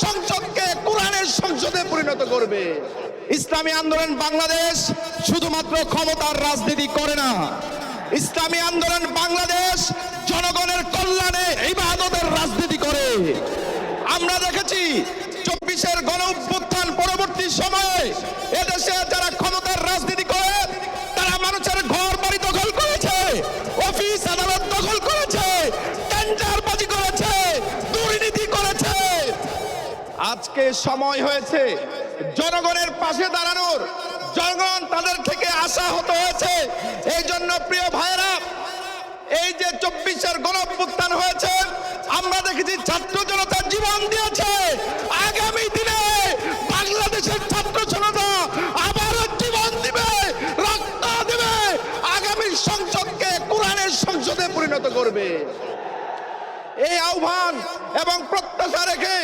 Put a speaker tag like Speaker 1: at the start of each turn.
Speaker 1: সংসদকে কোরআনের সংসদে পরিণত করবে। ইসলামী আন্দোলন বাংলাদেশ শুধুমাত্র ক্ষমতার রাজনীতি করে না, ইসলামী আন্দোলন বাংলাদেশ জনগণের কল্যাণে ইবাদতের রাজনীতি করে। আমরা দেখেছি 24-এর গণ অভ্যুত্থান পরবর্তী সময়ে এদেশে যারা ক্ষমতার রাজনীতি করে তারা মানুষের ঘর বাড়ি দখল করেছে, অফিস আদালত দখল করেছে, টেন্ডারবাজি করেছে, দুর্নীতি করেছে। আজকে সময় হয়েছে জনগণের পাশে দাঁড়ানোর, জনগণ তাদের থেকে আশাহত হয়েছে। এই জন্য প্রিয় ভাইয়েরা, এই যে 24-এর গণ অভ্যুত্থান হয়েছে, আমরা দেখেছি ছাত্র জনতা জীবন দিয়েছে। আগামী দিনে বাংলাদেশের ছাত্র জনতা আবারও জীবন দিবে, রক্ত দিবে, আগামী সংসদকে কোরআনের সংসদে পরিণত করবে। এই আহ্বান এবং প্রত্যাশা রেখে